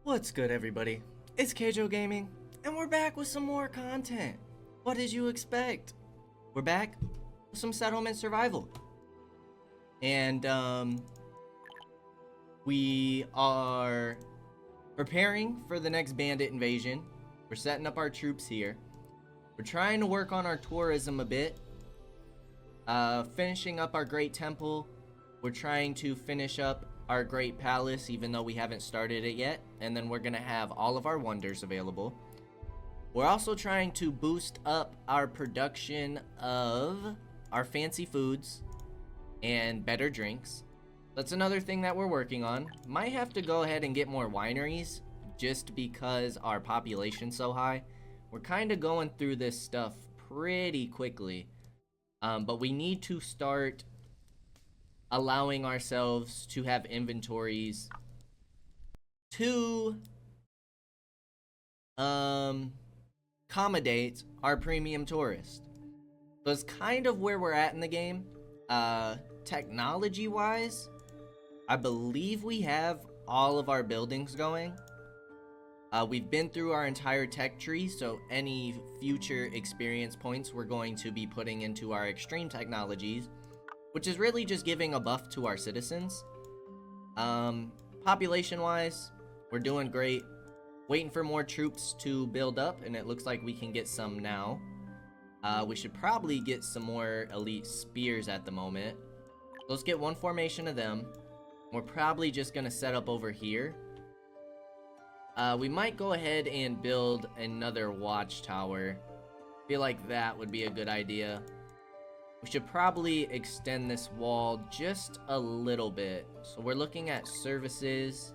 What's good, everybody? It's Kaige-O Gaming, and we're back with some more content. What did you expect? We're back with some settlement survival. And, we are preparing for the next bandit invasion. We're setting up our troops here. We're trying to work on our tourism a bit. Finishing up our great temple. We're trying to finish up our great palace, even though we haven't started it yet, and then we're gonna have all of our wonders available. We're also trying to boost up our production of our fancy foods and better drinks. That's another thing that we're working on. Might have to go ahead and get more wineries just because our population's so high. We're kind of going through this stuff pretty quickly, but we need to start allowing ourselves to have inventories to accommodate our premium tourist. So it's kind of where we're at in the game. Technology wise, I believe we have all of our buildings going. We've been through our entire tech tree, so any future experience points we're going to be putting into our extreme technologies, which is really just giving a buff to our citizens. Population-wise, we're doing great. Waiting for more troops to build up, and it looks like we can get some now. We should probably get some more elite spears at the moment. Let's get one formation of them. We're probably just gonna set up over here. We might go ahead and build another watchtower. Feel like that would be a good idea. We should probably extend this wall just a little bit. So we're looking at services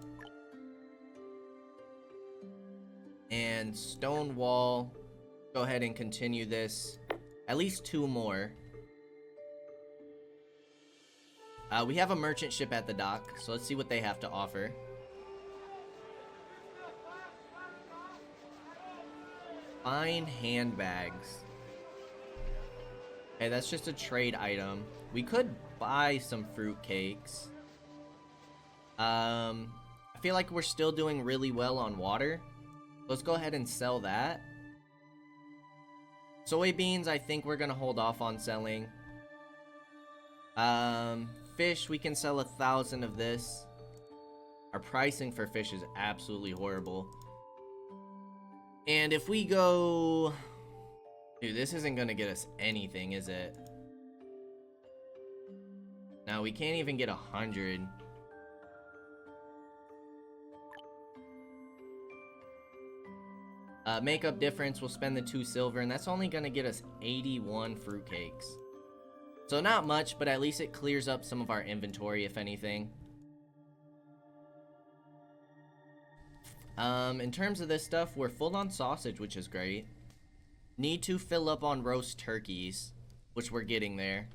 and stone wall. Go ahead and continue this. At least 2 more. We have a merchant ship at the dock, so let's see what they have to offer. Fine handbags. Okay, that's just a trade item. We could buy some fruitcakes. I feel like we're still doing really well on water. Let's go ahead and sell that. Soybeans, I think we're gonna hold off on selling. Fish, we can sell 1,000 of this. Our pricing for fish is absolutely horrible. And if we go... Dude, this isn't gonna get us anything, is it? No, we can't even get 100. Makeup difference, we'll spend the 2 silver, and that's only gonna get us 81 fruitcakes. So not much, but at least it clears up some of our inventory, if anything. In terms of this stuff, we're full on sausage, which is great. Need to fill up on roast turkeys, which we're getting there.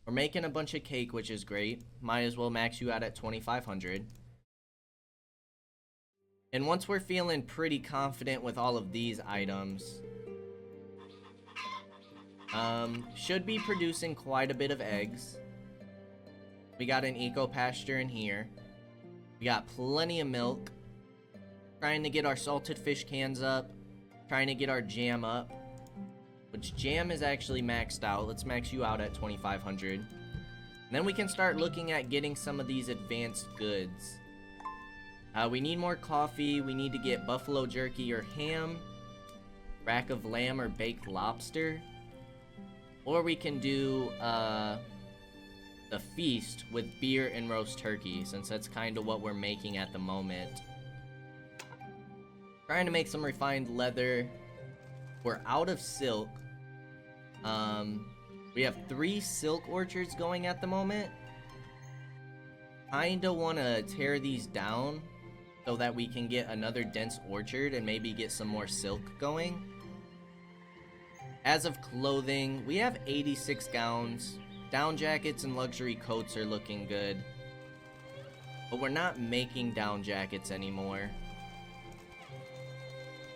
We're making a bunch of cake, which is great. Might as well max you out at 2,500. And once we're feeling pretty confident with all of these items, should be producing quite a bit of eggs. We got an eco pasture in here. We got plenty of milk. Trying to get our salted fish cans up. Trying to get our jam up. Which jam is actually maxed out. Let's max you out at 2,500. And then we can start looking at getting some of these advanced goods. We need more coffee. We need to get buffalo jerky or ham. Rack of lamb or baked lobster. Or we can do the feast with beer and roast turkey, since that's kind of what we're making at the moment. Trying to make some refined leather. We're out of silk. We have 3 silk orchards going at the moment. Kinda wanna tear these down so that we can get another dense orchard and maybe get some more silk going. As of clothing, we have 86 gowns. Down jackets and luxury coats are looking good. But we're not making down jackets anymore.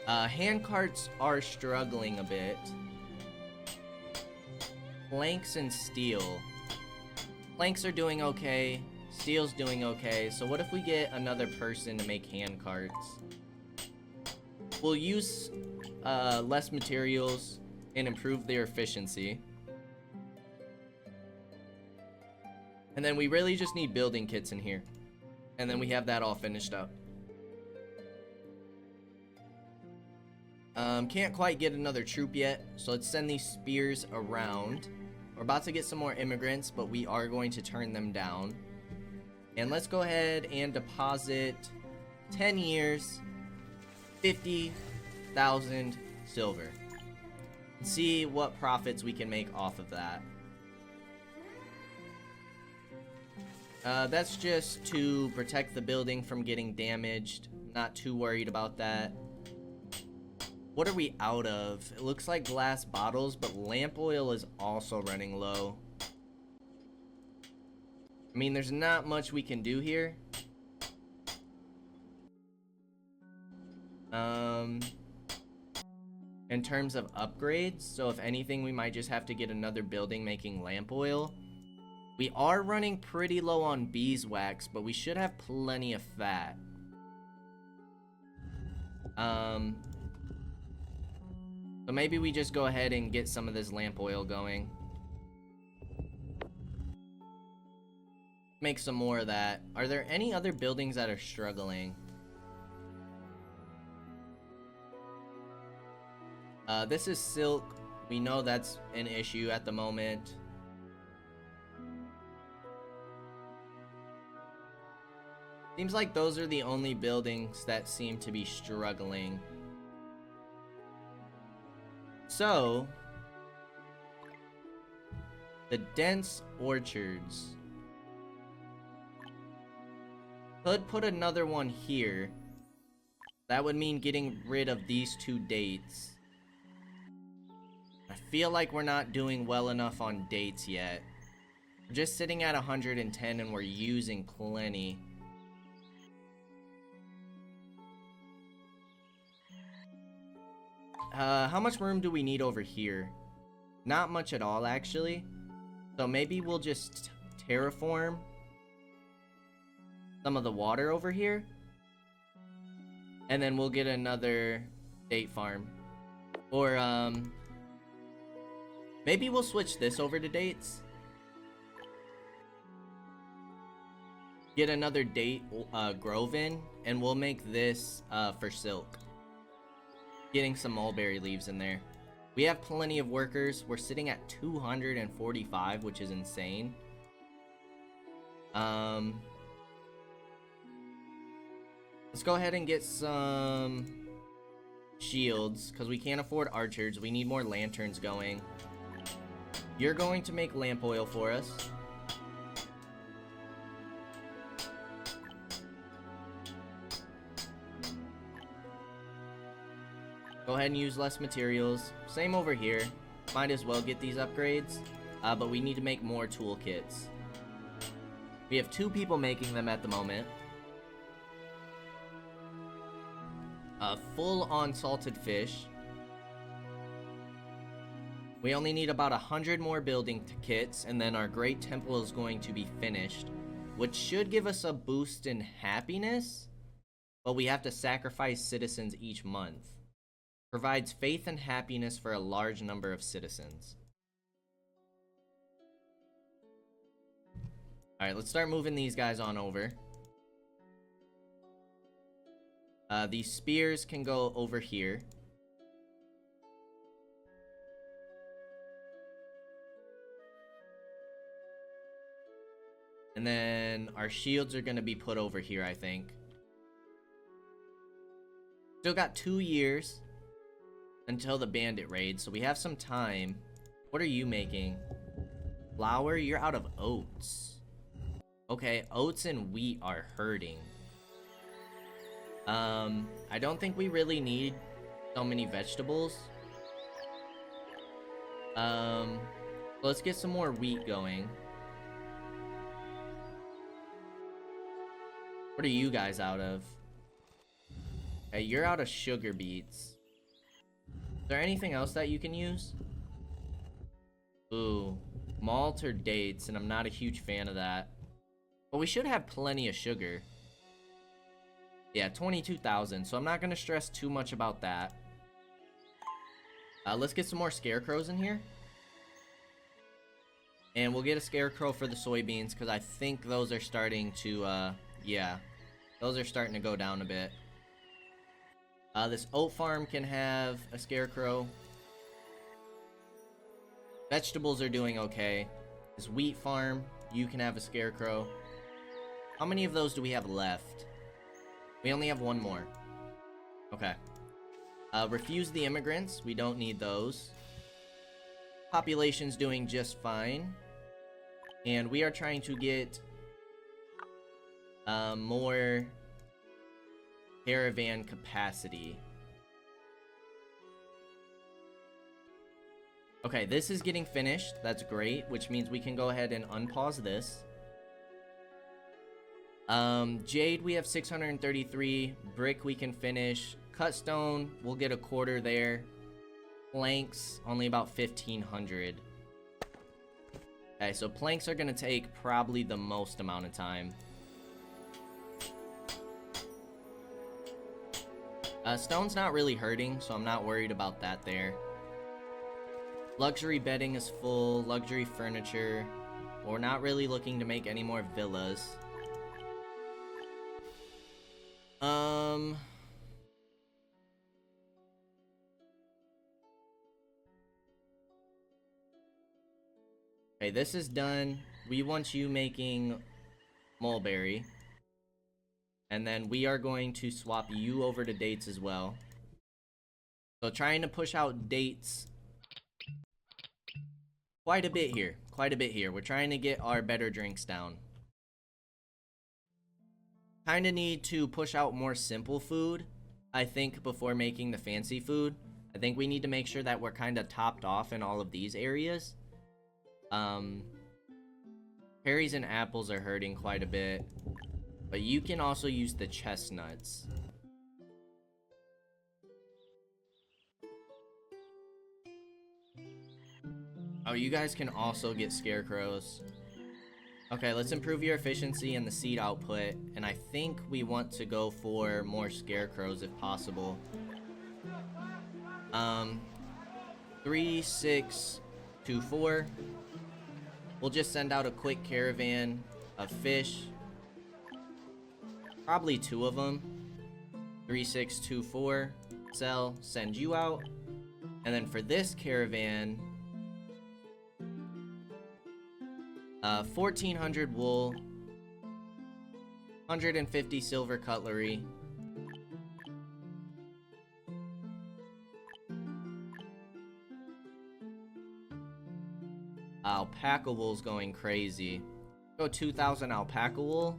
Hand carts are struggling a bit. Planks and steel. Planks are doing okay. Steel's doing okay. So what if we get another person to make hand carts? We'll use less materials and improve their efficiency. And then we really just need building kits in here. And then we have that all finished up. Can't quite get another troop yet, so let's send these spears around. We're about to get some more immigrants, but we are going to turn them down. And let's go ahead and deposit 10 years, 50,000 silver. And see what profits we can make off of that. That's just to protect the building from getting damaged. Not too worried about that. What are we out of? It looks like glass bottles, but lamp oil is also running low. I mean, there's not much we can do here. In terms of upgrades, so if anything, we might just have to get another building making lamp oil. We are running pretty low on beeswax, but we should have plenty of fat. So maybe we just go ahead and get some of this lamp oil going. Make some more of that. Are there any other buildings that are struggling? This is silk. We know that's an issue at the moment. Seems like those are the only buildings that seem to be struggling. So, the dense orchards. Could put another one here. That would mean getting rid of these two dates. I feel like we're not doing well enough on dates yet. We're just sitting at 110 and we're using plenty. How much room do we need over here? Not much at all, actually. So maybe we'll just terraform some of the water over here. And then we'll get another date farm. Or, maybe we'll switch this over to dates. Get another date grove in, and we'll make this for silk. Getting some mulberry leaves in there. We have plenty of workers. We're sitting at 245, which is insane. Let's go ahead and get some shields, because we can't afford archers. We need more lanterns going. You're going to make lamp oil for us. Go ahead and use less materials. Same over here. Might as well get these upgrades. But we need to make more toolkits. We have 2 people making them at the moment. Full-on salted fish. We only need about 100 more building kits, and then our great temple is going to be finished, which should give us a boost in happiness, but we have to sacrifice citizens each month. Provides faith and happiness for a large number of citizens. Alright, let's start moving these guys on over. These spears can go over here. And then our shields are going to be put over here, I think. Still got 2 years until the bandit raid, so we have some time. What are you making? Flour? You're out of oats. Okay, oats and wheat are hurting. I don't think we really need so many vegetables. Let's get some more wheat going. What are you guys out of? Okay, you're out of sugar beets. Is there anything else that you can use? Ooh, malt or dates, and I'm not a huge fan of that. But we should have plenty of sugar. Yeah, 22,000. So I'm not going to stress too much about that. Let's get some more scarecrows in here. And we'll get a scarecrow for the soybeans, because I think those are starting to, yeah. Those are starting to go down a bit. This oat farm can have a scarecrow. Vegetables are doing okay. This wheat farm, you can have a scarecrow. How many of those do we have left? We only have one more. Okay. Refuse the immigrants. We don't need those. Population's doing just fine. And we are trying to get more caravan capacity. Okay, this is getting finished. That's great, which means we can go ahead and unpause this. Jade, we have 633. Brick, we can finish. Cut stone, we'll get a quarter there. Planks, only about 1,500. Okay, so planks are gonna take probably the most amount of time. Stone's not really hurting, so I'm not worried about that there. Luxury bedding is full. Luxury furniture. We're not really looking to make any more villas. Okay, this is done. We want you making mulberry. And then we are going to swap you over to dates as well. So trying to push out dates quite a bit here. Quite a bit here. We're trying to get our better drinks down. Kind of need to push out more simple food, I think, before making the fancy food. I think we need to make sure that we're kind of topped off in all of these areas. Berries and apples are hurting quite a bit. But you can also use the chestnuts. Oh, you guys can also get scarecrows. Okay, let's improve your efficiency and the seed output. And I think we want to go for more scarecrows if possible. 3, 6, 2, 4. We'll just send out a quick caravan of fish. Probably 2 of them. 3, 6, 2, 4. Sell, send you out. And then for this caravan, 1,400 wool, 150 silver cutlery. Alpaca wool's going crazy. Go 2,000 alpaca wool.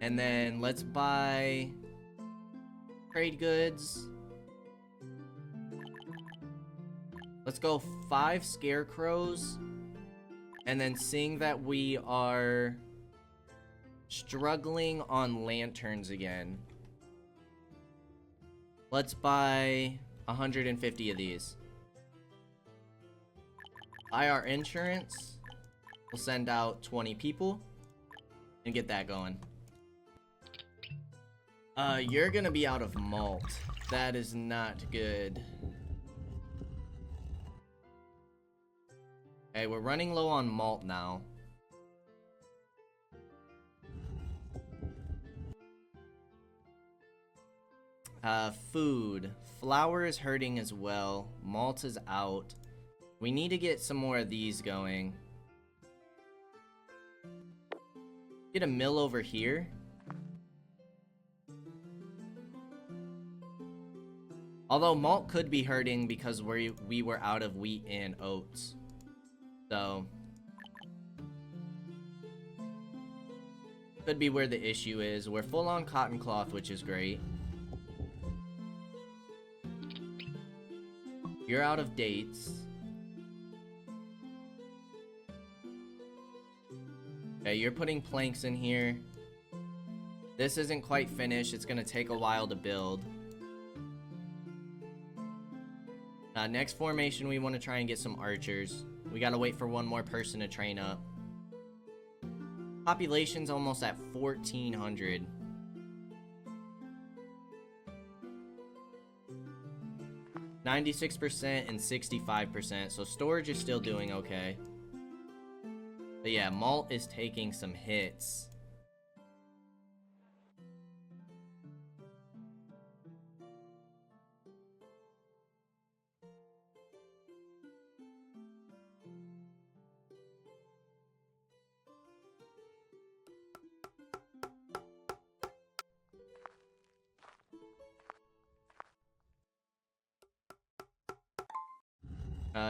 And then let's buy trade goods. Let's go 5 scarecrows. And then seeing that we are struggling on lanterns again, let's buy 150 of these. Buy our insurance. We'll send out 20 people and get that going. You're gonna be out of malt. That is not good. Okay, we're running low on malt now. Food. Flour is hurting as well. Malt is out. We need to get some more of these going. Get a mill over here. Although malt could be hurting because we were out of wheat and oats. So could be where the issue is. We're full on cotton cloth, which is great. You're out of dates. Okay, you're putting planks in here. This isn't quite finished. It's gonna take a while to build. Next formation, we want to try and get some archers. We gotta wait for one more person to train up. Population's almost at 1,400. %96% and 65%, so storage is still doing okay. But yeah, malt is taking some hits.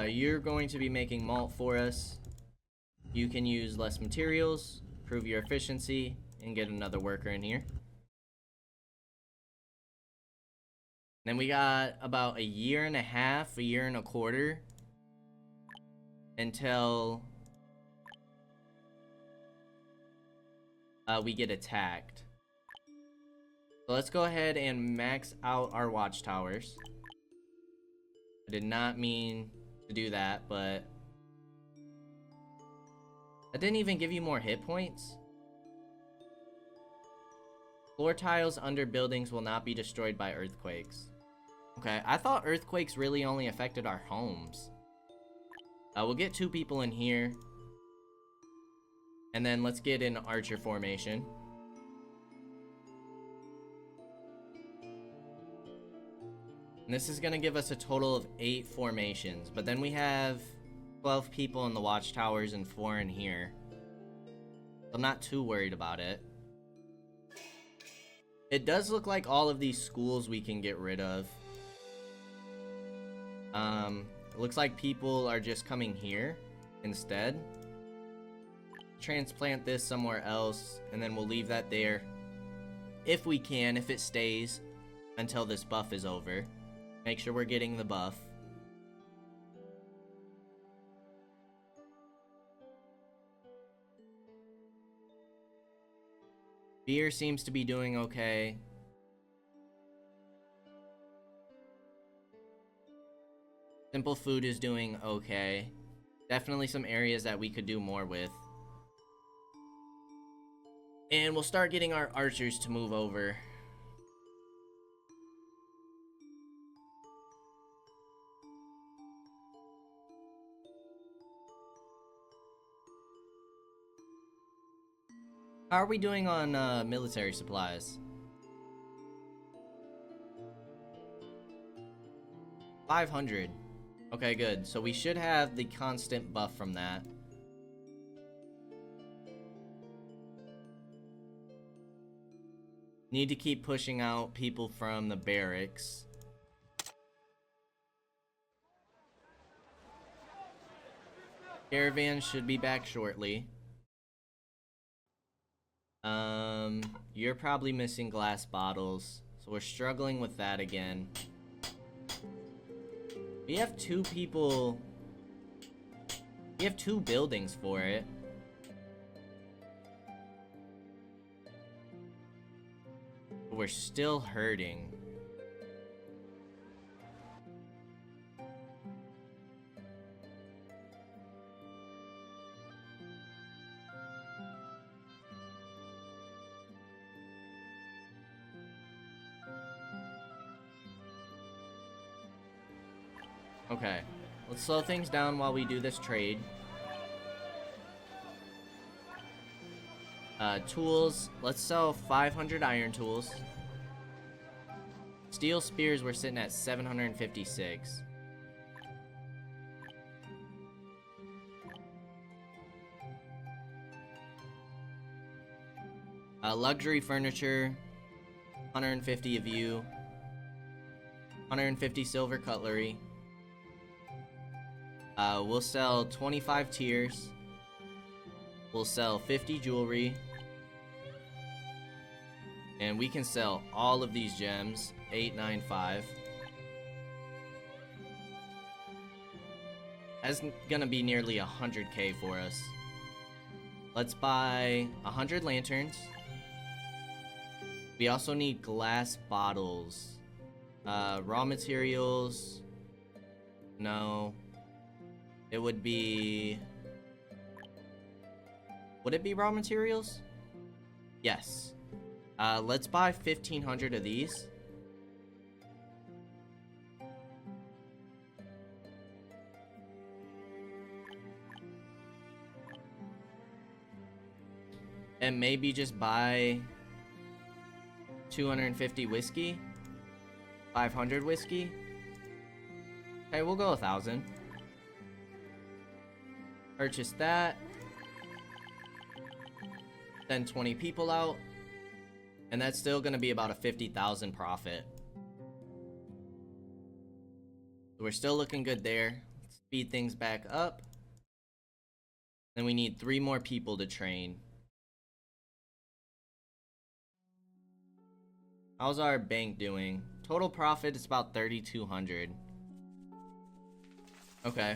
You're going to be making malt for us. You can use less materials, improve your efficiency, and get another worker in here. Then we got about a year and a half, a year and a quarter until we get attacked. So let's go ahead and max out our watchtowers. I did not mean to do that, but that didn't even give you more hit points. Floor tiles under buildings will not be destroyed by earthquakes. Okay, I thought earthquakes really only affected our homes. We'll get 2 people in here. And then let's get in archer formation. And this is gonna give us a total of 8 formations, but then we have 12 people in the watchtowers and 4 in here. I'm not too worried about it. It does look like all of these schools we can get rid of. It looks like people are just coming here instead. Transplant this somewhere else, and then we'll leave that there. If we can, if it stays until this buff is over. Make sure we're getting the buff. Beer seems to be doing okay. Simple food is doing okay. Definitely some areas that we could do more with. And we'll start getting our archers to move over. How are we doing on military supplies? 500. Okay, good. So we should have the constant buff from that. Need to keep pushing out people from the barracks. Caravan should be back shortly. You're probably missing glass bottles, so we're struggling with that again. We have 2 people. We have 2 buildings for it. But we're still hurting. Okay, let's slow things down while we do this trade. Tools, let's sell 500 iron tools. Steel spears, we're sitting at 756. Luxury furniture, 150 of you. 150 silver cutlery. We'll sell 25 tiers. We'll sell 50 jewelry. And we can sell all of these gems, 895. That's gonna be nearly 100k for us. Let's buy 100 lanterns. We also need glass bottles. Raw materials. No. it would be... Would it be raw materials? Yes. Let's buy 1,500 of these. And maybe just buy 250 whiskey. 500 whiskey. Okay, we'll go 1,000. Purchase that. Send 20 people out. And that's still going to be about a 50,000 profit. So we're still looking good there. Let's speed things back up. Then we need 3 more people to train. How's our bank doing? Total profit is about 3,200. Okay.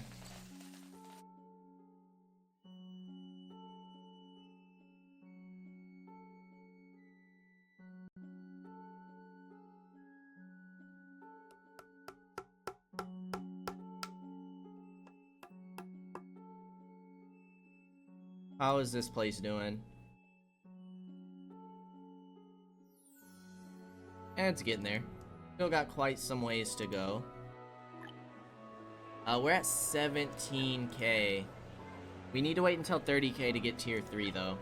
How is this place doing? And it's getting there. Still got quite some ways to go. We're at 17k. We need to wait until 30k to get tier 3 though.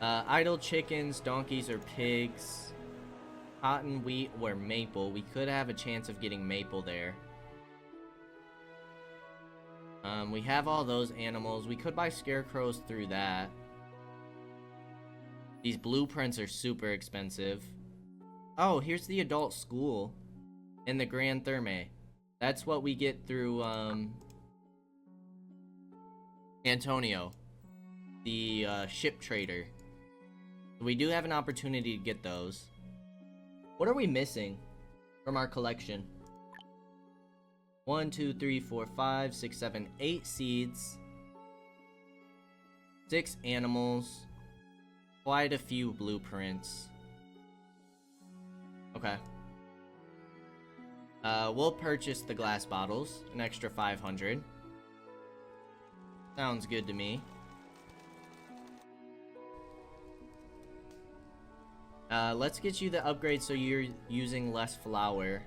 Idle chickens, donkeys, or pigs. Cotton, wheat, or maple. We could have a chance of getting maple there. We have all those animals. We could buy scarecrows through that. These blueprints are super expensive. Oh, here's the adult school in the Grand Therme. That's what we get through Antonio, the ship trader. We do have an opportunity to get those. What are we missing from our collection? 1, 2, 3, 4, 5, 6, 7, 8 seeds. 6 animals. Quite a few blueprints. Okay. We'll purchase the glass bottles. An extra 500. Sounds good to me. Let's get you the upgrade so you're using less flour.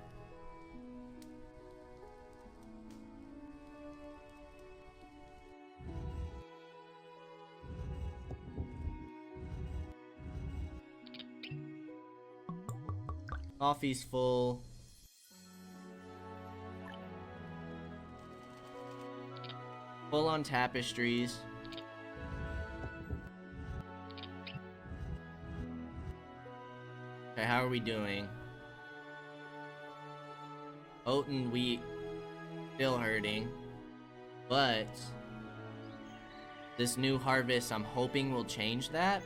Coffee's full. Full on tapestries. Okay, how are we doing? Oat and wheat still hurting, but this new harvest I'm hoping will change that.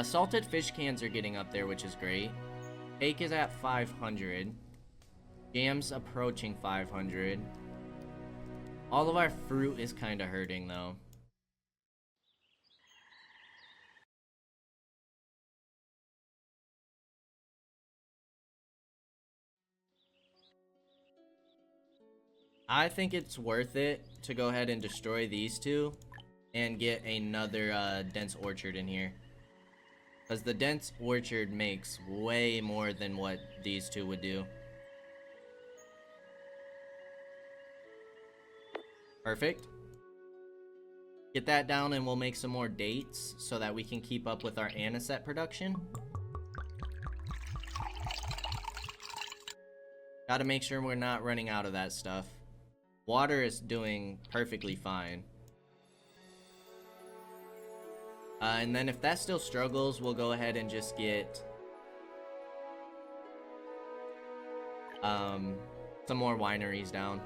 Salted fish cans are getting up there, which is great. Cake is at 500. Jam's approaching 500. All of our fruit is kind of hurting, though. I think it's worth it to go ahead and destroy these two and get another dense orchard in here. Because the dense orchard makes way more than what these two would do. Perfect. Get that down and we'll make some more dates so that we can keep up with our anisette production. Gotta make sure we're not running out of that stuff. Water is doing perfectly fine. And then if that still struggles, we'll go ahead and just get some more wineries down.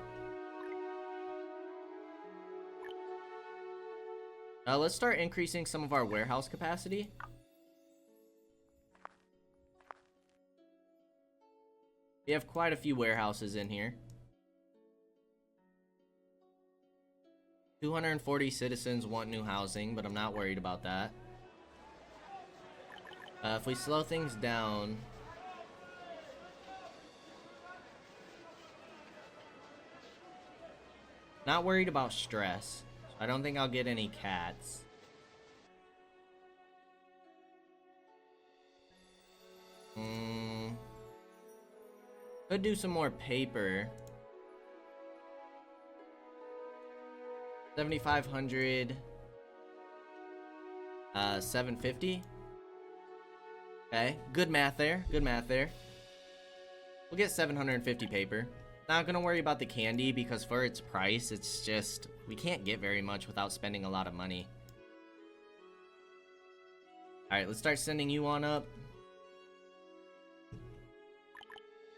Let's start increasing some of our warehouse capacity. We have quite a few warehouses in here. 240 citizens want new housing, but I'm not worried about that. If we slow things down, Not worried about stress. So I don't think I'll get any cats. Could do some more paper. 7,500. 750. Okay, good math there. Good math there. We'll get 750 paper. Not gonna worry about the candy because for its price, it's just we can't get very much without spending a lot of money. Alright, let's start sending you on up.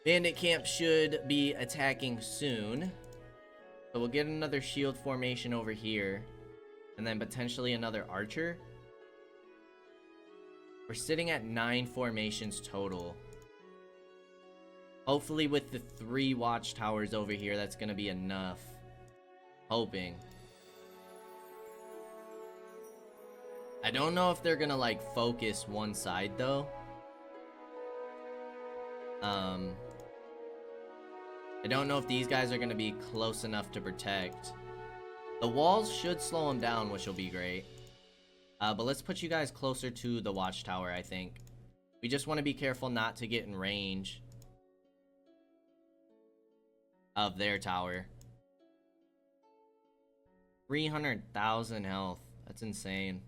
Bandit camp should be attacking soon. So we'll get another shield formation over here. And then potentially another archer. We're sitting at 9 formations total. Hopefully with the 3 watchtowers over here, that's gonna be enough. Hoping. I don't know if they're gonna like focus one side though. I don't know if these guys are gonna be close enough to protect. The walls should slow them down, which will be great. But let's put you guys closer to the watchtower, I think. We just want to be careful not to get in range of their tower. 300,000 health. That's insane.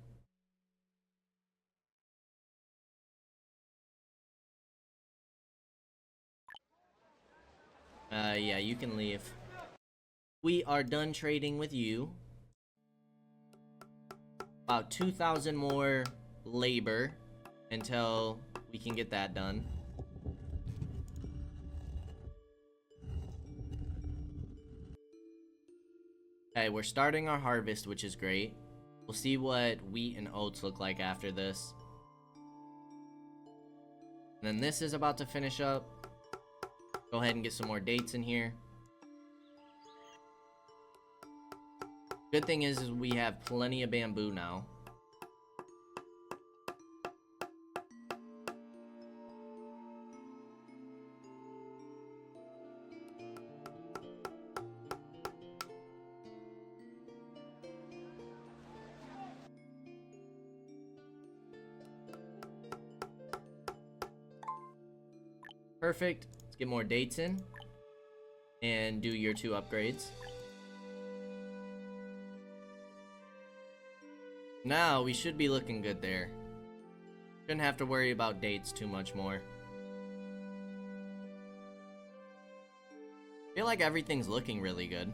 Yeah, you can leave. We are done trading with you. About 2,000 more labor until we can get that done. Okay, we're starting our harvest, which is great. We'll see what wheat and oats look like after this. And then this is about to finish up. Go ahead and get some more dates in here. Good thing is we have plenty of bamboo now. Perfect. Let's get more dates in and do your 2 upgrades. Now we should be looking good there. Shouldn't have to worry about dates too much more. Feel like everything's looking really good.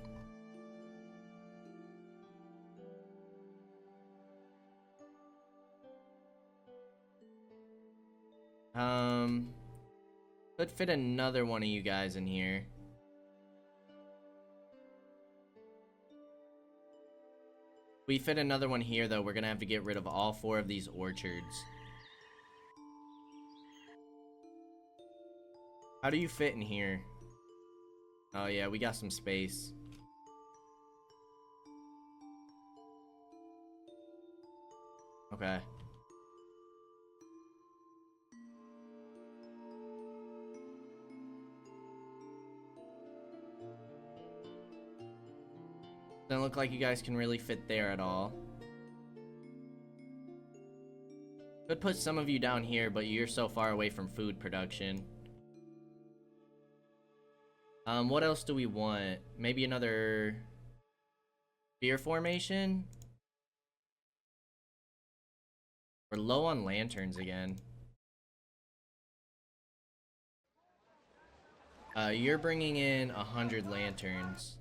Could fit another one of you guys in here. We fit another one here though, we're gonna have to get rid of all 4 of these orchards. How do you fit in here? Oh yeah, we got some space. Okay. Doesn't look like you guys can really fit there at all. Could put some of you down here, but you're so far away from food production. What else do we want? Maybe another spear formation? We're low on lanterns again. You're bringing in 100 lanterns.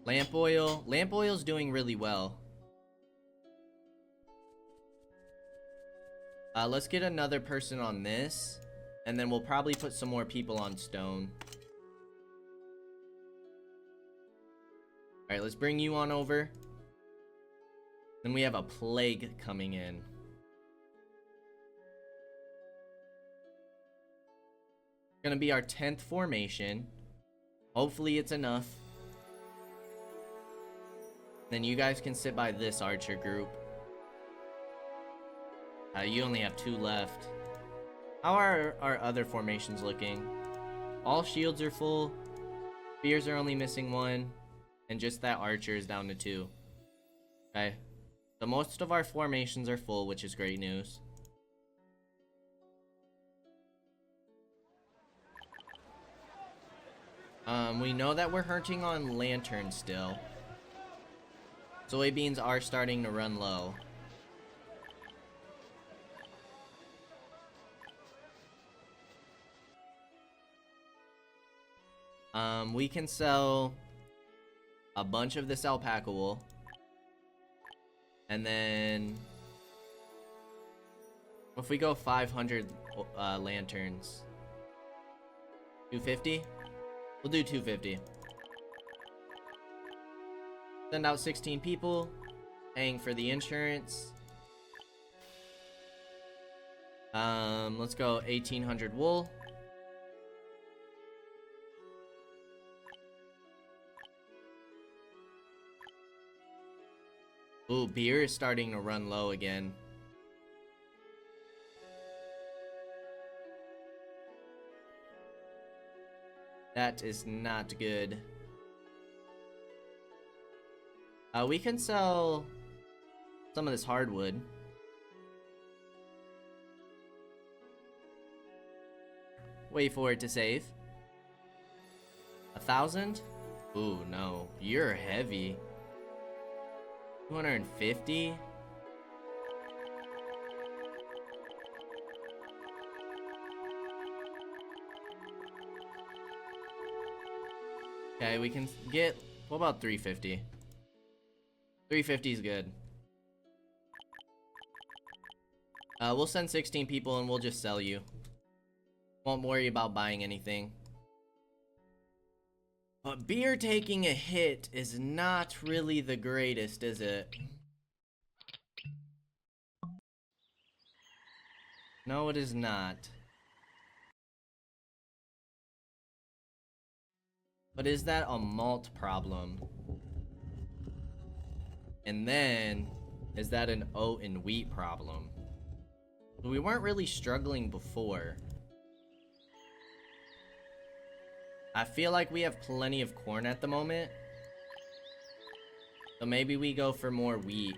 Lamp oil. Lamp oil's doing really well. Let's get another person on this. And then we'll probably put some more people on stone. Alright, let's bring you on over. Then we have a plague coming in. Gonna be our 10th formation. Hopefully it's enough. Then you guys can sit by this archer group. You only have 2 left. How are our other formations looking? All shields are full. Spears are only missing 1. And just that archer is down to 2. Okay. So most of our formations are full, which is great news. We know that we're hurting on lanterns still. Soybeans are starting to run low. We can sell a bunch of this alpaca wool. And then if we go 500 lanterns, 250? We'll do 250. Send out 16 people, paying for the insurance. Let's go 1800 wool. Ooh, beer is starting to run low again. That is not good. We can sell some of this hardwood. Wait for it to save. 1,000? Ooh, no. You're heavy. 250? Okay, we can get... What about 350? 350 is good. We'll send 16 people and we'll just sell you. Won't worry about buying anything. But beer taking a hit is not really the greatest, is it? No, it is not. But is that a malt problem? And then, is that an oat and wheat problem? We weren't really struggling before. I feel like we have plenty of corn at the moment. So maybe we go for more wheat.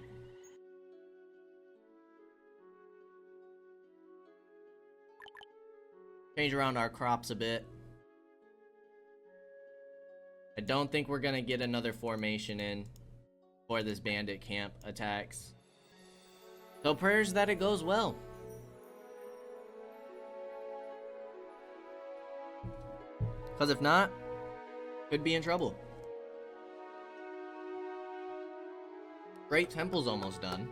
Change around our crops a bit. I don't think we're gonna get another formation in before this bandit camp attacks. So prayers that it goes well. Because if not, could be in trouble. Great Temple's almost done.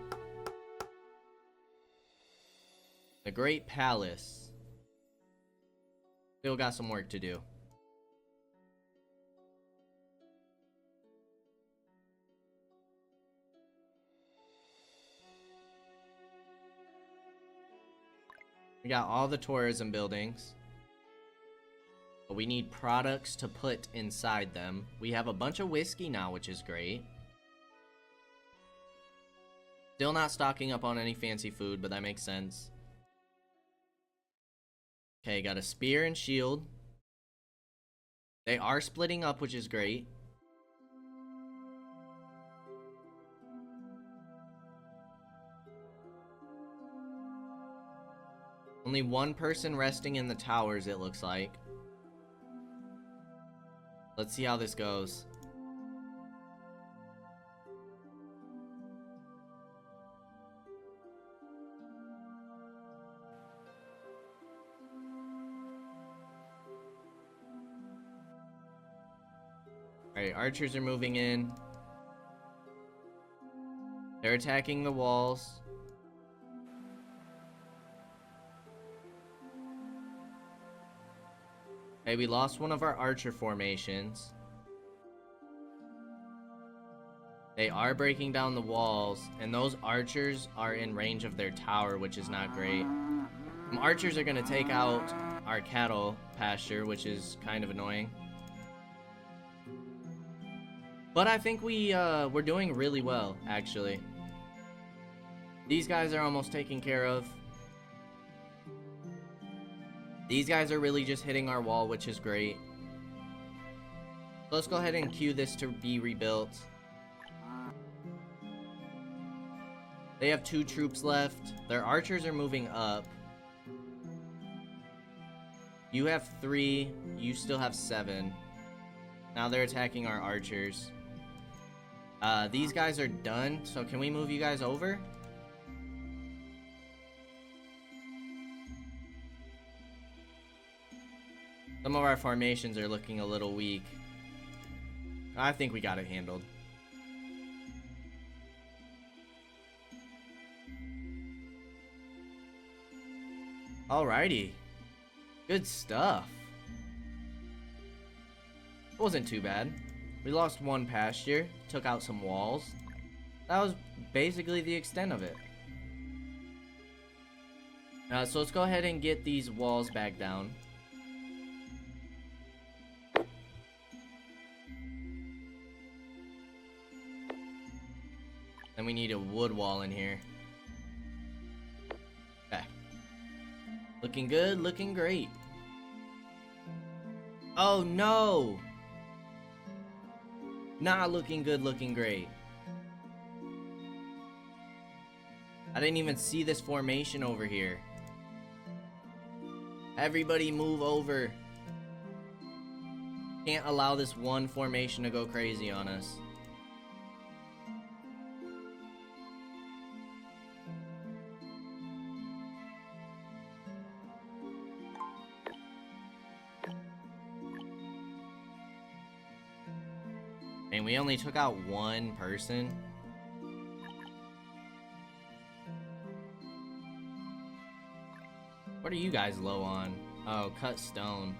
The Great Palace. Still got some work to do. We got all the tourism buildings. But we need products to put inside them. We have a bunch of whiskey now, which is great. Still not stocking up on any fancy food, but that makes sense. Okay, got a spear and shield. They are splitting up, which is great. Only one person resting in the towers, it looks like. Let's see how this goes. Alright, archers are moving in. They're attacking the walls. Okay, we lost one of our archer formations. They are breaking down the walls, and those archers are in range of their tower, which is not great. Archers are going to take out our cattle pasture, which is kind of annoying. But I think we're doing really well, actually. These guys are almost taken care of. These guys are really just hitting our wall, which is great. So let's go ahead and queue this to be rebuilt. They have 2 troops left. Their archers are moving up. You have 3. You still have 7. Now they're attacking our archers. These guys are done, so can we move you guys over? Some of our formations are looking a little weak. I think we got it handled. Alrighty. Good stuff. It wasn't too bad. We lost 1 pasture, took out some walls. That was basically the extent of it. So let's go ahead and get these walls back down. Then we need a wood wall in here. Okay. Looking good, looking great. Oh no! Not looking good, looking great. I didn't even see this formation over here. Everybody move over. Can't allow this one formation to go crazy on us. And we only took out 1 person. What are you guys low on? Oh, cut stone.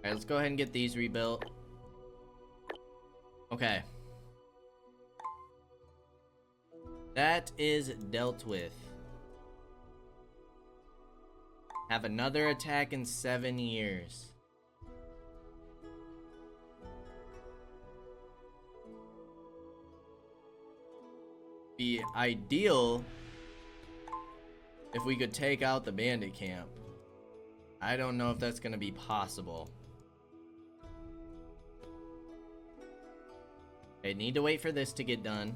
Alright, let's go ahead and get these rebuilt. Okay. That is dealt with. Have another attack in 7 years. Be ideal if we could take out the bandit camp. I don't know if that's gonna be possible. I need to wait for this to get done.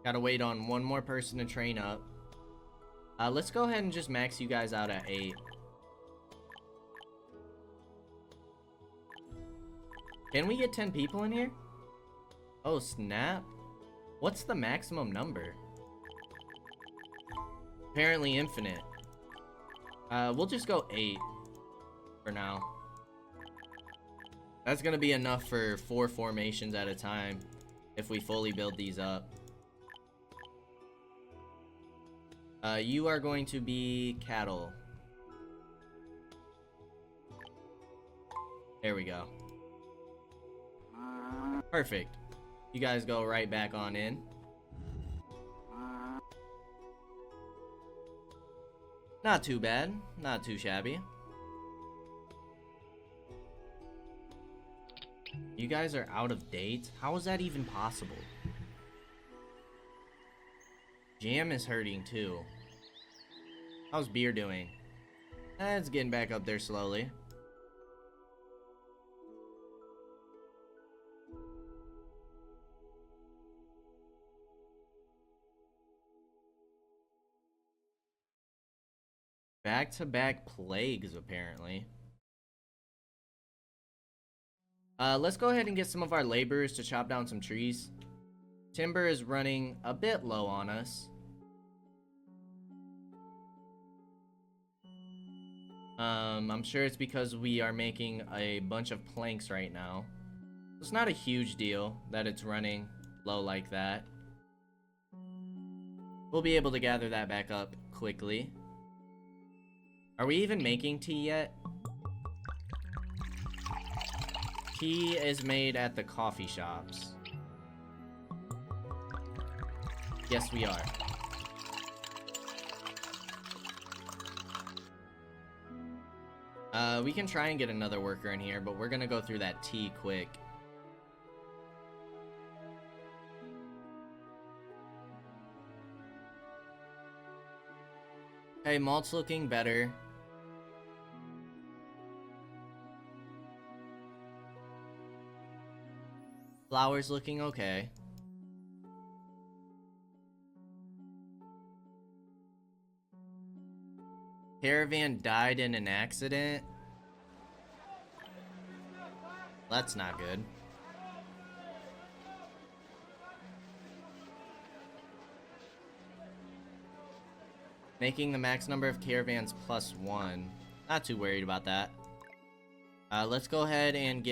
Gotta wait on 1 more person to train up. Let's go ahead and just max you guys out at 8. Can we get 10 people in here? Oh, snap. What's the maximum number? Apparently infinite. We'll just go 8 for now. That's gonna be enough for 4 formations at a time if we fully build these up. You are going to be cattle. There we go. Perfect. You guys go right back on in. Not too bad. Not too shabby. You guys are out of date? How is that even possible? Jam is hurting too. How's beer doing? It's getting back up there slowly. Back-to-back plagues, apparently. Let's go ahead and get some of our laborers to chop down some trees. Timber is running a bit low on us. I'm sure it's because we are making a bunch of planks right now. It's not a huge deal that it's running low like that. We'll be able to gather that back up quickly. Are we even making tea yet? tea is made at the coffee shops. Yes, we are. We can try and get another worker in here, but we're gonna go through that tea quick. Hey, malt's looking better. Flour's looking okay. Caravan died in an accident. That's not good. Making the max number of caravans +1. Not too worried about that. Let's go ahead and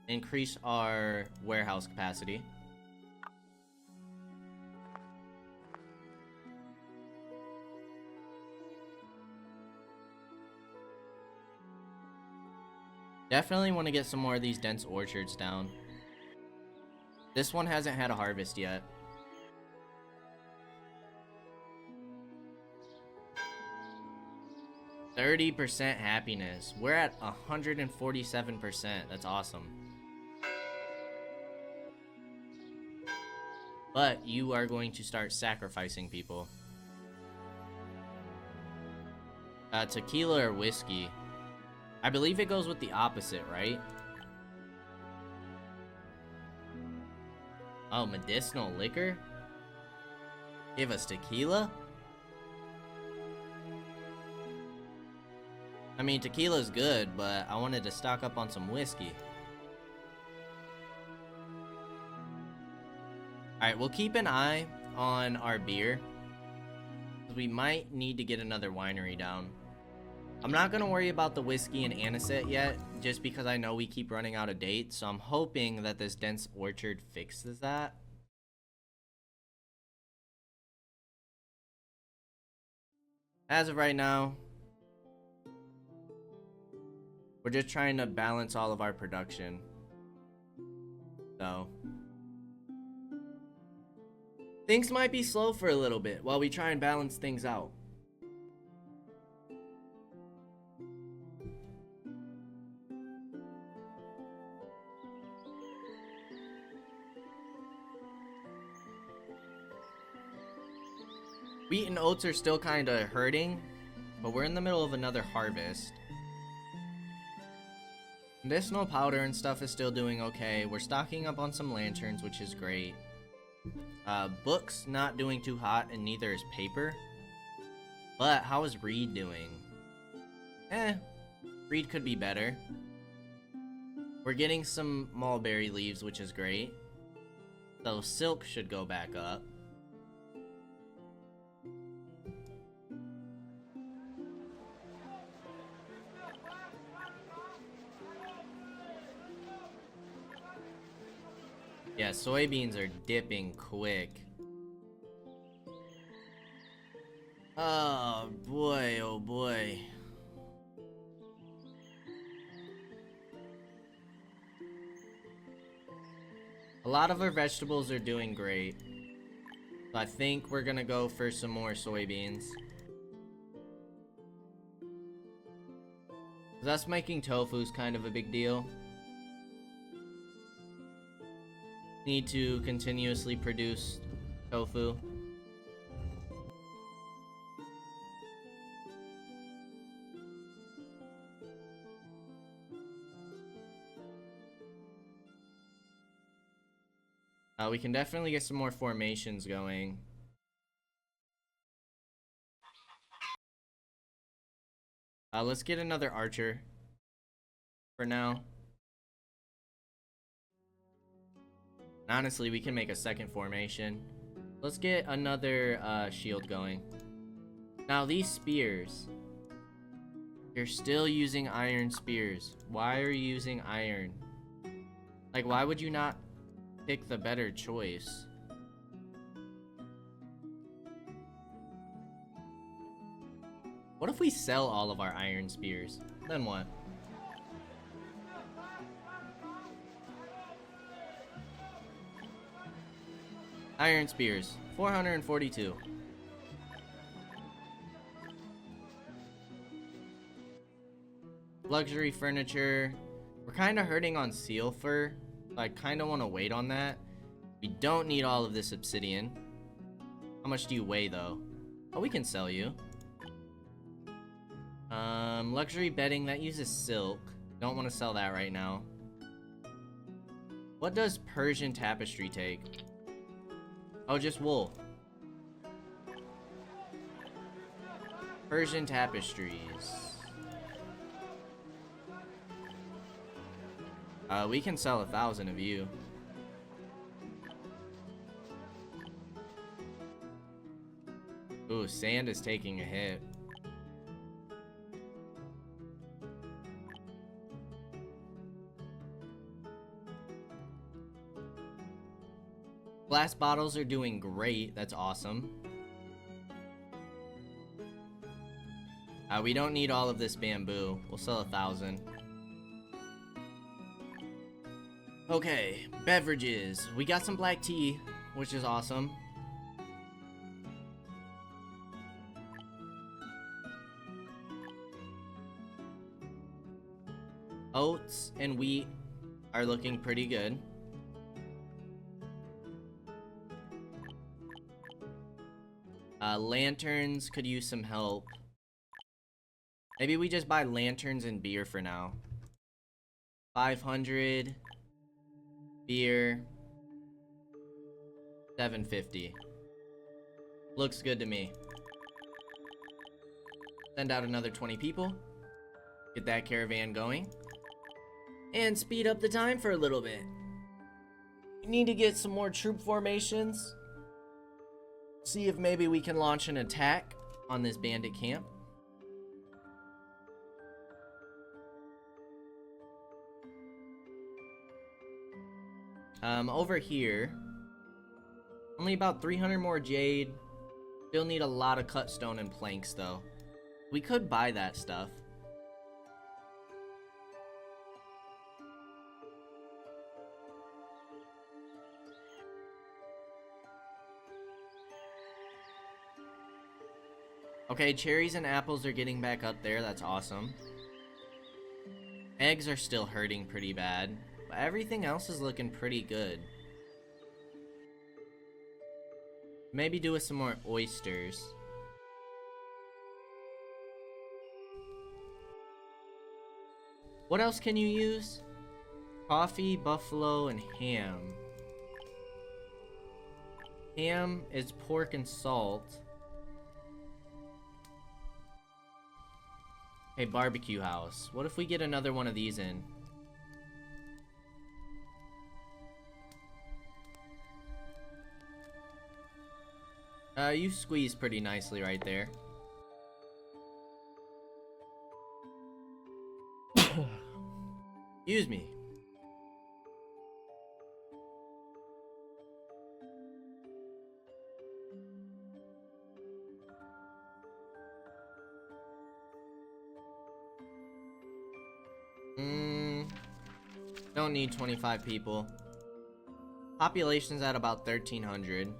increase our warehouse capacity. Definitely want to get some more of these dense orchards down. This one hasn't had a harvest yet. %30 happiness. We're at 147%. That's awesome. But you are going to start sacrificing people. Tequila or whiskey? I believe it goes with the opposite, right? Oh, medicinal liquor? Give us tequila? I mean, tequila's good, but I wanted to stock up on some whiskey. Alright, we'll keep an eye on our beer. We might need to get another winery down. I'm not going to worry about the whiskey and anisette yet, just because I know we keep running out of dates, so I'm hoping that this dense orchard fixes that. As of right now, we're just trying to balance all of our production. So things might be slow for a little bit while we try and balance things out. Wheat and oats are still kind of hurting, but we're in the middle of another harvest. Medicinal powder and stuff is still doing okay. We're stocking up on some lanterns, which is great. Books not doing too hot, and neither is paper. But how is Reed doing? Reed could be better. We're getting some mulberry leaves, which is great. So silk should go back up. Yeah, soybeans are dipping quick. Oh boy, oh boy. A lot of our vegetables are doing great. So I think we're gonna go for some more soybeans. Us making tofu is kind of a big deal. Need to continuously produce tofu. We can definitely get some more formations going. Let's get another archer for now. Honestly, we can make a second formation. Let's get another shield going. Now these spears. You're still using iron spears. Why are you using iron? Like, why would you not pick the better choice? What if we sell all of our iron spears? Then what? Iron spears, 442. Luxury furniture. We're kind of hurting on seal fur, so I kind of want to wait on that. We don't need all of this obsidian. How much do you weigh, though? Oh, we can sell you. Luxury bedding, that uses silk. Don't want to sell that right now. What does Persian tapestry take? Oh, just wool. Persian tapestries. We can sell 1,000 of you. Ooh, sand is taking a hit. Glass bottles are doing great. That's awesome. We don't need all of this bamboo. We'll sell 1,000. Okay, beverages. We got some black tea, which is awesome. Oats and wheat are looking pretty good. Lanterns could use some help. Maybe we just buy lanterns and beer for now. 500. Beer. 750. Looks good to me. Send out another 20 people. Get that caravan going. And speed up the time for a little bit. We need to get some more troop formations. See if maybe we can launch an attack on this bandit camp. Over here, only about 300 more jade. Still need a lot of cut stone and planks though. We could buy that stuff. Okay, cherries and apples are getting back up there. That's awesome. Eggs are still hurting pretty bad. But everything else is looking pretty good. Maybe do with some more oysters. What else can you use? Coffee, buffalo, and ham. Ham is pork and salt. Hey, barbecue house. What if we get another one of these in? You squeeze pretty nicely right there. Excuse me. Don't need 25 people. Population's at about 1,300.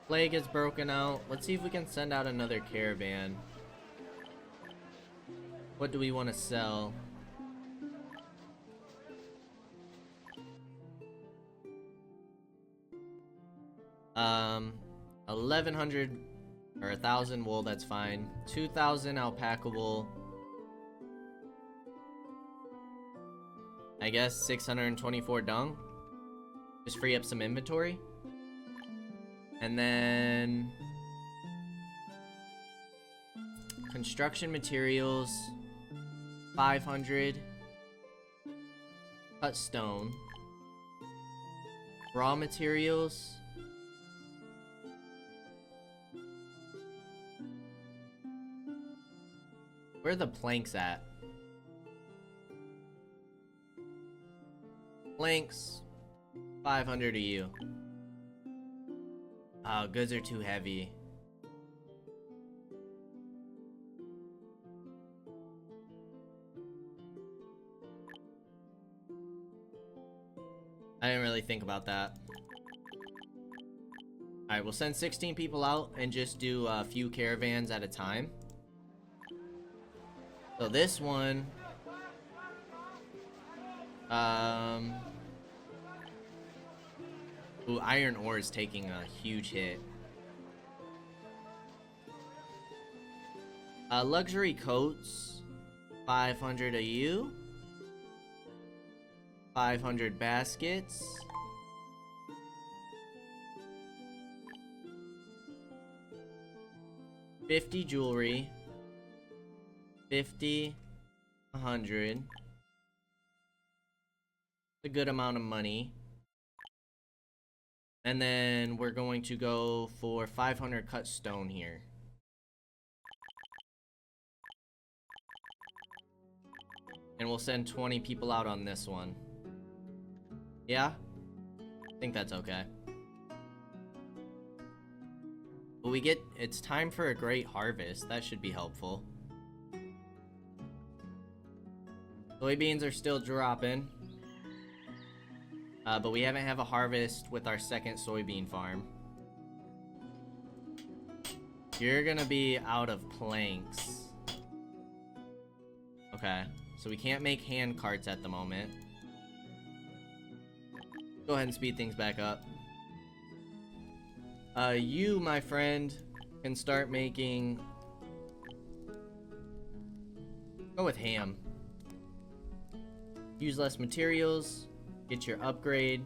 Plague is broken out. Let's see if we can send out another caravan. What do we want to sell? Um, 1,100 or 1,000 wool, that's fine. 2,000 alpaca wool. I guess 624 dung. Just free up some inventory. And then construction materials, 500. Cut stone. Raw materials. Where are the planks at? Planks. 500 of you. Oh, goods are too heavy. I didn't really think about that. Alright, we'll send 16 people out and just do a few caravans at a time. So this one... Ooh, iron ore is taking a huge hit. Luxury coats. 500 a you. 500 baskets. 50 jewelry. 50. 100. A good amount of money. And then we're going to go for 500 cut stone here. And we'll send 20 people out on this one. Yeah? I think that's okay. But it's time for a great harvest. That should be helpful. Soybeans are still dropping. But we haven't have a harvest with our second soybean farm. You're gonna be out of planks. Okay, so we can't make hand carts at the moment. Go ahead and speed things back up. You, my friend, can start making... Go with ham. Use less materials. Get your upgrade.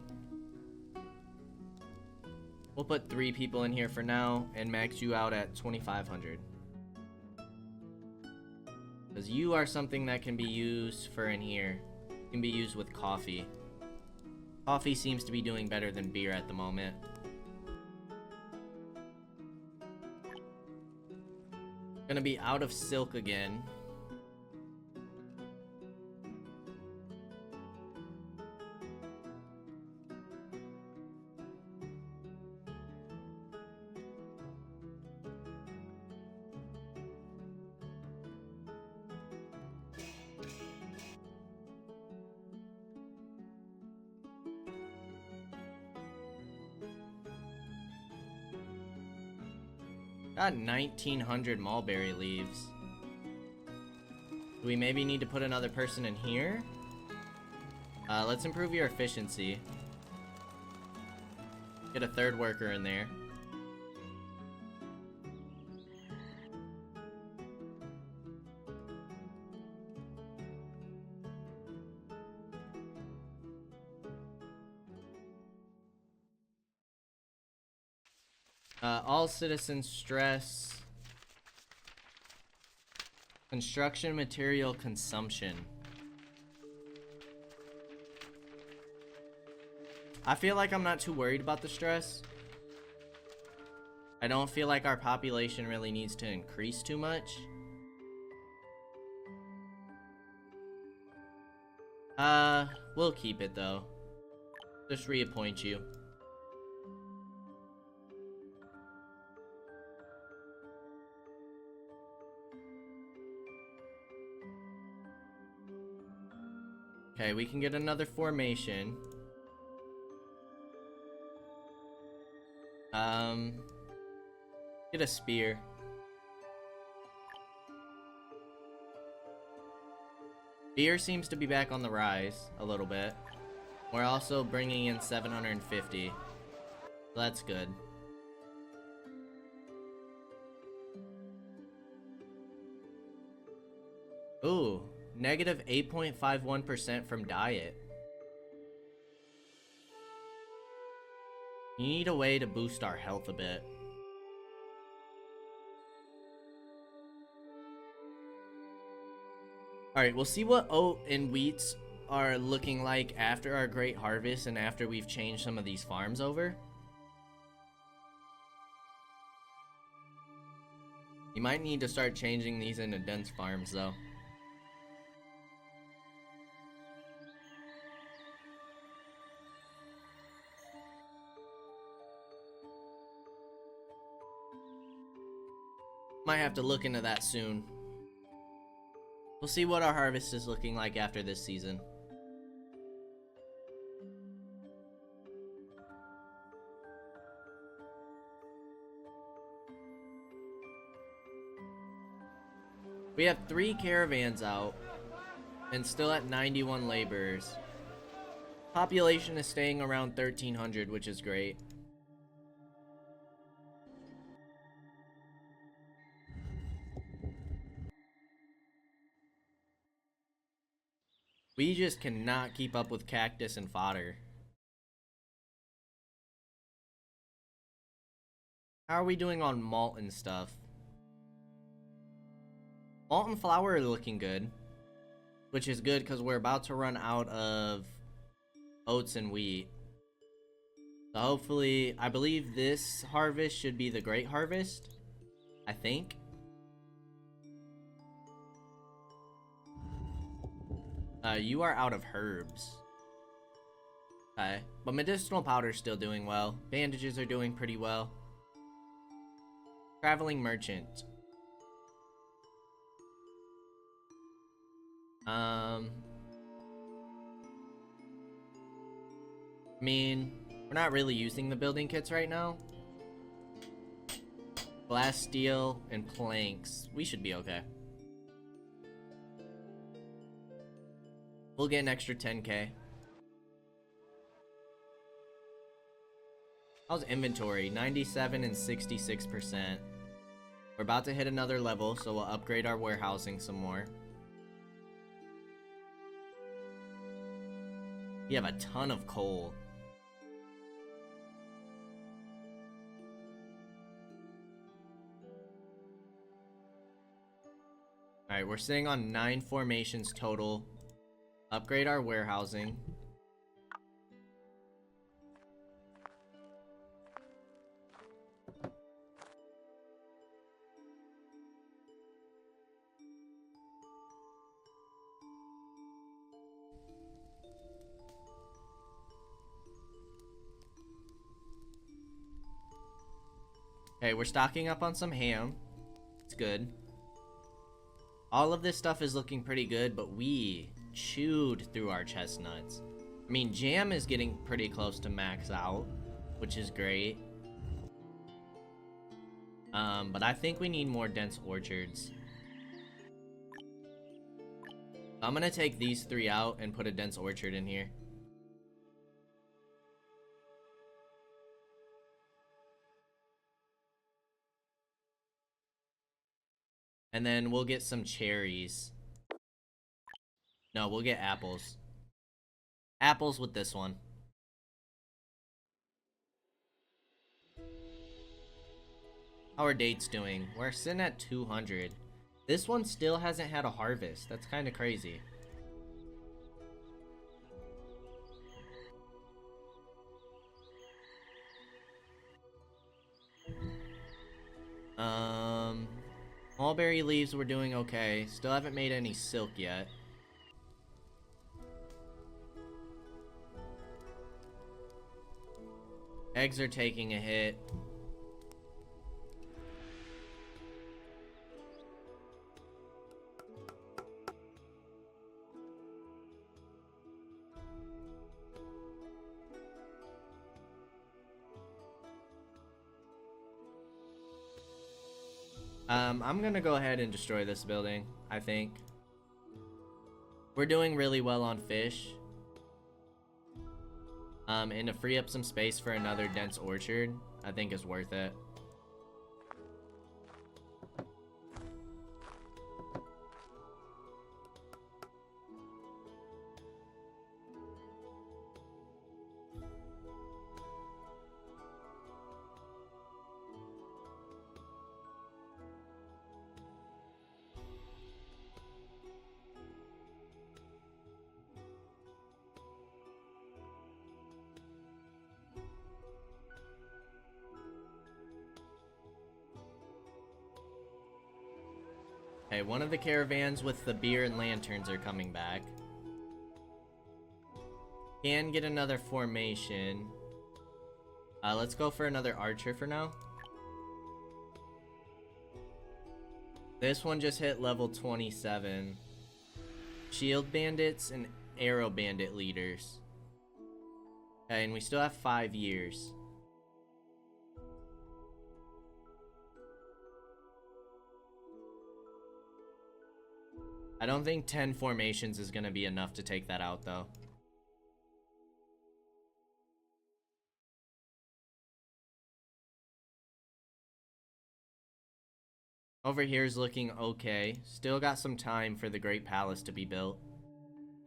We'll put 3 people in here for now and max you out at 2,500. Because you are something that can be used for in here. It can be used with coffee. Coffee seems to be doing better than beer at the moment. Gonna be out of silk again. Got 1,900 mulberry leaves. Do we maybe need to put another person in here? Let's improve your efficiency. Get a 3rd worker in there. All citizens stress construction material consumption. I feel like I'm not too worried about the stress. I don't feel like our population really needs to increase too much. We'll keep it though. Just reappoint you. Okay, we can get another formation. Get a spear. Beer seems to be back on the rise a little bit. We're also bringing in 750. So that's good. Ooh. Negative 8.51% from diet. You need a way to boost our health a bit. Alright, we'll see what oat and wheats are looking like after our great harvest and after we've changed some of these farms over. You might need to start changing these into dense farms, though. Might have to look into that soon. We'll see what our harvest is looking like after this season. We have 3 caravans out and still at 91 laborers. Population is staying around 1,300, which is great. We just cannot keep up with cactus and fodder. How are we doing on malt and stuff? Malt and flour are looking good, which is good because we're about to run out of oats and wheat. So hopefully, I believe this harvest should be the great harvest, I think. You are out of herbs. Okay, but medicinal powder's still doing well. Bandages are doing pretty well. Traveling merchant. I mean, we're not really using the building kits right now. Glass, steel, and planks. We should be okay. We'll get an extra 10k. How's inventory? 97 and 66%. We're about to hit another level, so we'll upgrade our warehousing some more. We have a ton of coal. Alright, we're sitting on 9 formations total. Upgrade our warehousing. Okay, we're stocking up on some ham. It's good. All of this stuff is looking pretty good, but we chewed through our chestnuts. I mean, jam is getting pretty close to max out, which is great. But I think we need more dense orchards. I'm gonna take these 3 out and put a dense orchard in here. And then we'll get some cherries. No, we'll get apples. Apples with this one. How are dates doing? We're sitting at 200. This one still hasn't had a harvest. That's kind of crazy. Mulberry leaves, we're doing okay. Still haven't made any silk yet. Eggs are taking a hit. I'm gonna go ahead and destroy this building, I think. We're doing really well on fish. And to free up some space for another dense orchard, I think is worth it. Okay, one of the caravans with the beer and lanterns are coming back. Can get another formation. Let's go for another archer for now. This one just hit level 27. Shield bandits and arrow bandit leaders. Okay, and we still have 5 years. I don't think 10 formations is gonna be enough to take that out though. Over here is looking okay. Still got some time for the Great Palace to be built.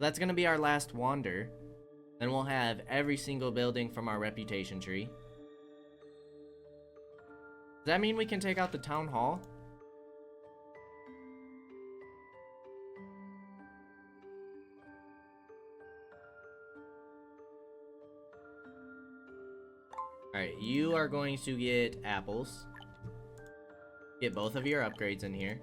That's gonna be our last wander. Then we'll have every single building from our reputation tree. Does that mean we can take out the town hall? Alright, you are going to get apples. Get both of your upgrades in here.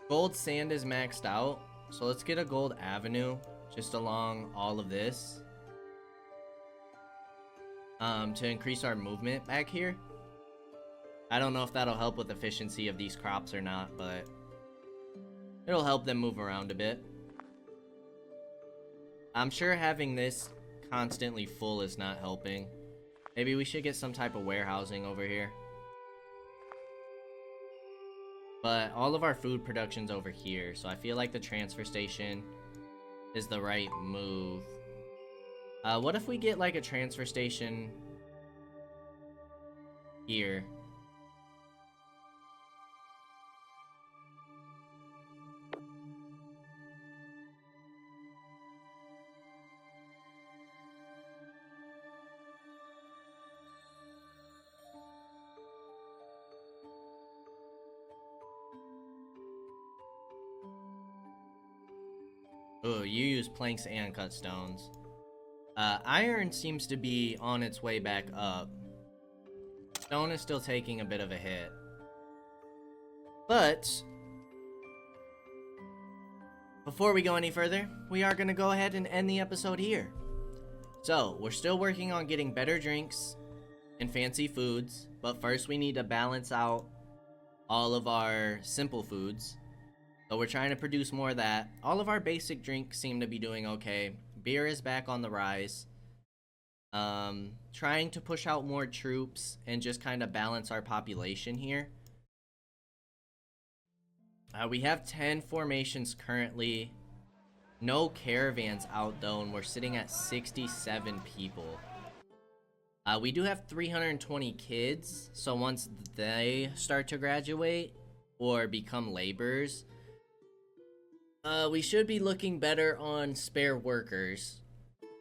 Gold sand is maxed out, so let's get a gold avenue just along all of this. To increase our movement back here. I don't know if that'll help with efficiency of these crops or not, but it'll help them move around a bit. I'm sure having this constantly full is not helping. Maybe we should get some type of warehousing over here. But all of our food production's over here, so I feel like the transfer station is the right move. What if we get like a transfer station here? Oh, you use planks and cut stones. Iron seems to be on its way back up. Stone is still taking a bit of a hit. But before we go any further, we are going to go ahead and end the episode here. So, we're still working on getting better drinks and fancy foods, but first we need to balance out all of our simple foods. So we're trying to produce more of that. All of our basic drinks seem to be doing okay. Beer is back on the rise. Trying to push out more troops and just kind of balance our population here. We have 10 formations currently. No caravans out though, and we're sitting at 67 people. We do have 320 kids, so once they start to graduate or become laborers, we should be looking better on spare workers.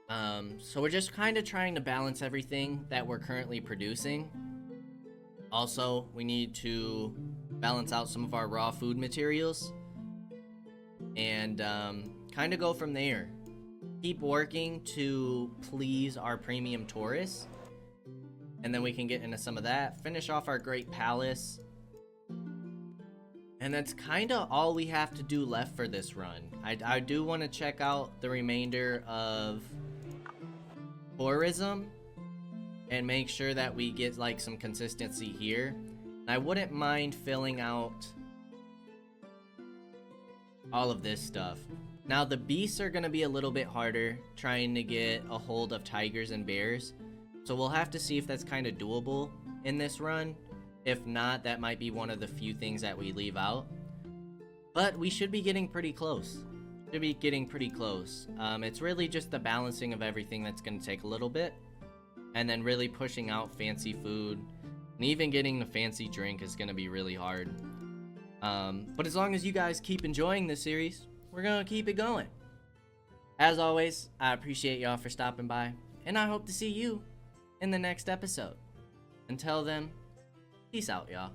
So we're just kind of trying to balance everything that we're currently producing. Also, we need to balance out some of our raw food materials. And kind of go from there. Keep working to please our premium tourists. And then we can get into some of that. Finish off our great palace. And that's kind of all we have to do left for this run. I do want to check out the remainder of tourism and make sure that we get like some consistency here. And I wouldn't mind filling out all of this stuff. Now the beasts are going to be a little bit harder trying to get a hold of tigers and bears. So we'll have to see if that's kind of doable in this run. If not, that might be one of the few things that we leave out. But we should be getting pretty close. It's really just the balancing of everything that's going to take a little bit. And then really pushing out fancy food. And even getting the fancy drink is going to be really hard. But as long as you guys keep enjoying this series, we're going to keep it going. As always, I appreciate y'all for stopping by. And I hope to see you in the next episode. Until then, peace out, y'all.